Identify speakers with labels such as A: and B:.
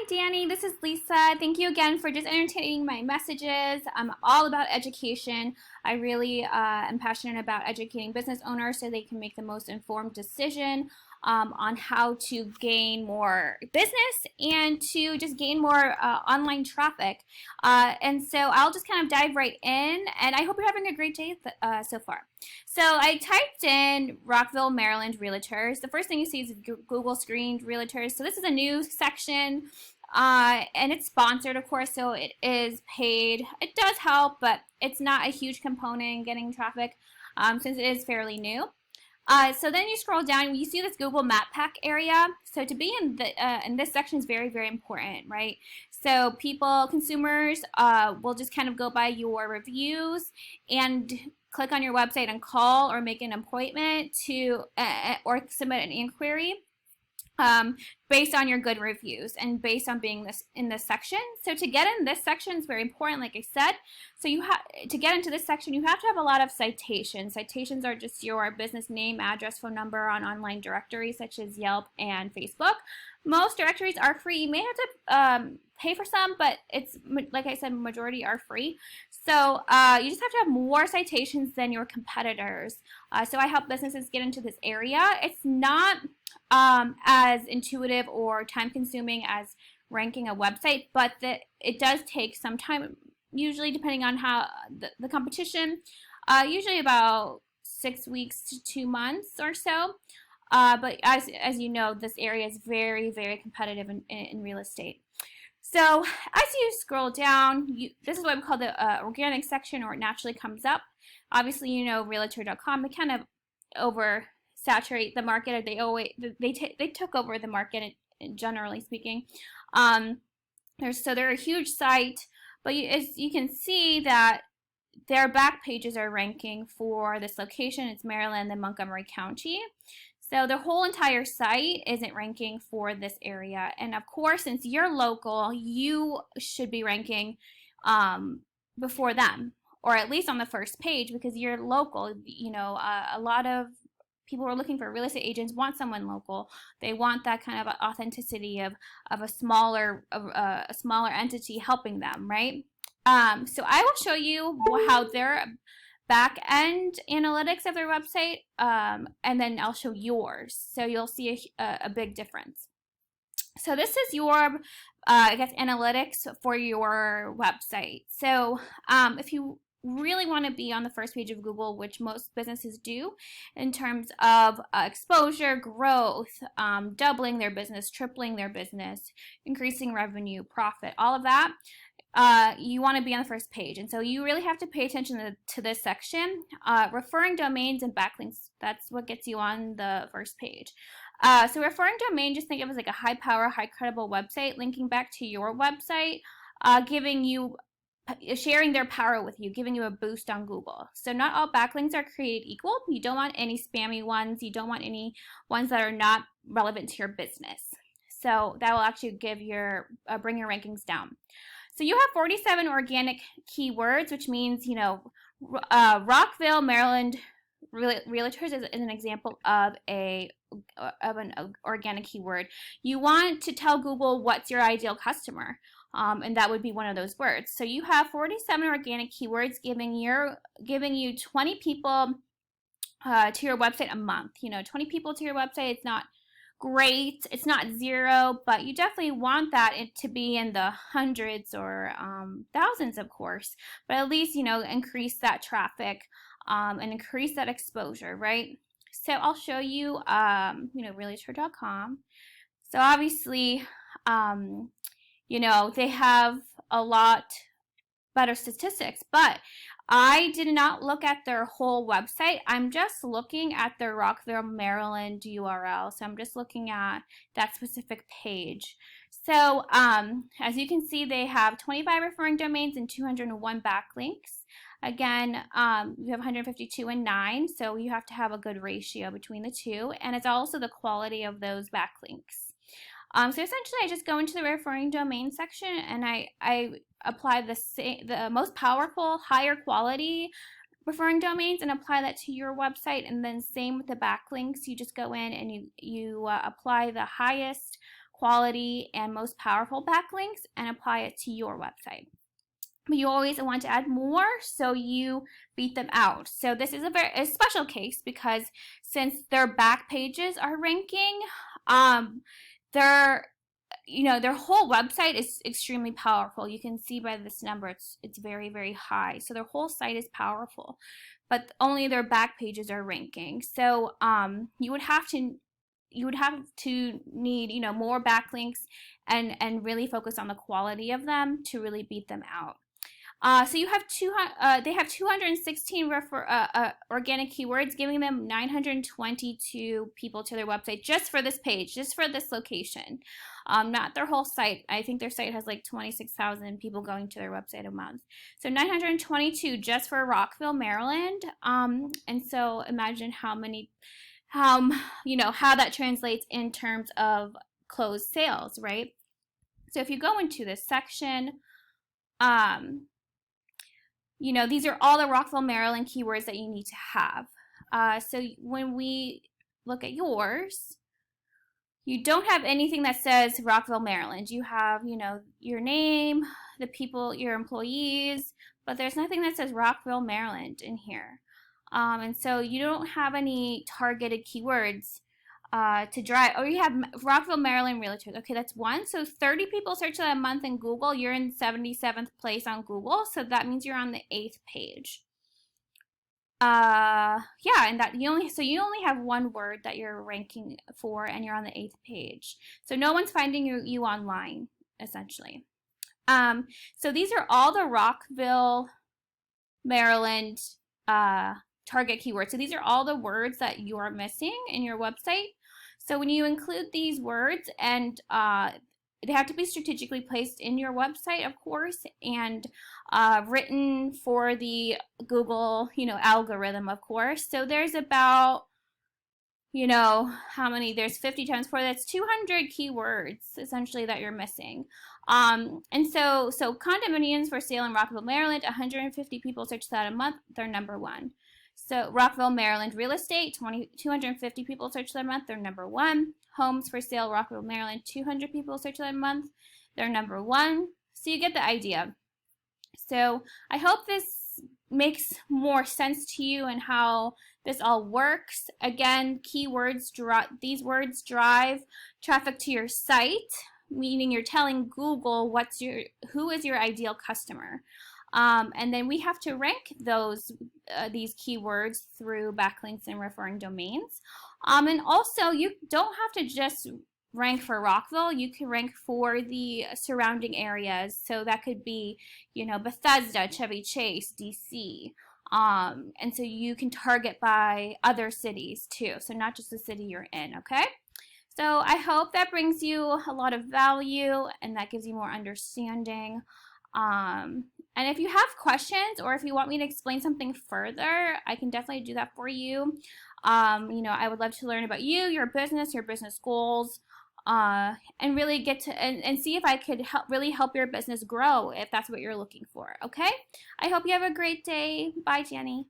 A: Danny. This is Lisa. Thank you again for just entertaining my messages. I'm all about education. I really am passionate about educating business owners so they can make the most informed decision on how to gain more business and to just gain more online traffic. And so I'll just kind of dive right in, and I hope you're having a great day so far. So I typed in Rockville, Maryland realtors. The first thing you see is Google screened realtors. So this is a new section, and it's sponsored, of course, so it is paid. It does help, but it's not a huge component in getting traffic since it is fairly new. So then you scroll down, you see this Google Map Pack area. So to be in this section is very, very important, right? So consumers will just kind of go by your reviews and click on your website and call or make an appointment to or submit an inquiry based on your good reviews and based on being in this section. So to get in this section is very important, like I said. So to get into this section, you have to have a lot of citations. Citations are just your business name, address, phone number on online directories such as Yelp and Facebook. Most directories are free. You may have to pay for some, but it's, like I said, majority are free. So you just have to have more citations than your competitors. So I help businesses get into this area. It's not as intuitive or time-consuming as ranking a website, but it does take some time, usually depending on how the competition, usually about 6 weeks to 2 months or so. But as you know, this area is very, very competitive in real estate. So as you scroll down, this is what we call the organic section, or it naturally comes up. Obviously, you know, Realtor.com, they kind of oversaturate the market. They took over the market, generally speaking. They're a huge site, but as you can see that their back pages are ranking for this location. It's Maryland and Montgomery County. So the whole entire site isn't ranking for this area. And of course, since you're local, you should be ranking before them, or at least on the first page, because you're local. You know, a lot of people who are looking for real estate agents want someone local. They want that kind of authenticity of a smaller entity helping them, right? So I will show you how their back end analytics of their website, and then I'll show yours. So you'll see a big difference. So this is your, I guess, analytics for your website. So if you really want to be on the first page of Google, which most businesses do, in terms of exposure, growth, doubling their business, tripling their business, increasing revenue, profit, all of that, you want to be on the first page. And so you really have to pay attention to this section. Referring domains and backlinks, that's what gets you on the first page. So referring domain, just think of it as like a high power, high credible website linking back to your website, sharing their power with you, giving you a boost on Google. So not all backlinks are created equal. You don't want any spammy ones. You don't want any ones that are not relevant to your business. So that will actually bring your rankings down. So you have 47 organic keywords, which means, you know, Rockville, Maryland realtors is an example of an organic keyword. You want to tell Google what's your ideal customer, and that would be one of those words. So you have 47 organic keywords giving you 20 people to your website a month. You know, 20 people to your website, it's not great, it's not zero, but you definitely want that to be in the hundreds or thousands, of course, but at least, you know, increase that traffic and increase that exposure, right? So I'll show you, you know, Realtor.com. So obviously, you know, they have a lot better statistics, but I did not look at their whole website. I'm just looking at their Rockville, Maryland URL. So I'm just looking at that specific page. So as you can see, they have 25 referring domains and 201 backlinks. Again, you have 152 and 9, so you have to have a good ratio between the two. And it's also the quality of those backlinks. So essentially, I just go into the referring domain section and I apply the most powerful, higher quality referring domains and apply that to your website. And then same with the backlinks. You just go in and you apply the highest quality, and most powerful backlinks and apply it to your website. But you always want to add more, so you beat them out. So this is a special case because since their back pages are ranking, their whole website is extremely powerful. You can see by this number, it's very, very high. So their whole site is powerful, but only their back pages are ranking. So you would have to need more backlinks and really focus on the quality of them to really beat them out. So you have they have 216 organic keywords, giving them 922 people to their website just for this page, just for this location, not their whole site. I think their site has like 26,000 people going to their website a month. So 922 just for Rockville, Maryland. And so imagine how that translates in terms of closed sales, right? So if you go into this section, these are all the Rockville, Maryland keywords that you need to have. So when we look at yours, you don't have anything that says Rockville, Maryland. You have, your name, the people, your employees, but there's nothing that says Rockville, Maryland in here. And so you don't have any targeted keywords to drive. Or you have Rockville, Maryland realtors. Okay, that's one. So 30 people search that a month in Google. You're in 77th place on Google. So that means you're on the 8th page. Yeah, and that you only have one word that you're ranking for, and you're on the 8th page. So no one's finding you online, essentially. So these are all the Rockville, Maryland target keywords. So these are all the words that you are missing in your website. So when you include these words, and they have to be strategically placed in your website, of course, and written for the Google, algorithm, of course. So there's about, how many? There's 50 times 4. That's 200 keywords essentially that you're missing. And so condominiums for sale in Rockville, Maryland. 150 people search that a month. They're number one. So Rockville, Maryland real estate, 250 people search that a month, they're number one. Homes for sale, Rockville, Maryland, 200 people search that a month, they're number one. So you get the idea. So I hope this makes more sense to you and how this all works. Again, keywords, these words drive traffic to your site, meaning you're telling Google who is your ideal customer. And then we have to rank these keywords through backlinks and referring domains. And also, you don't have to just rank for Rockville. You can rank for the surrounding areas. So that could be, Bethesda, Chevy Chase, DC. And so you can target by other cities too. So not just the city you're in, okay? So I hope that brings you a lot of value and that gives you more understanding. And if you have questions or if you want me to explain something further, I can definitely do that for you. I would love to learn about you, your business goals, and really get to and see if I could really help your business grow if that's what you're looking for. Okay? I hope you have a great day. Bye, Jenny.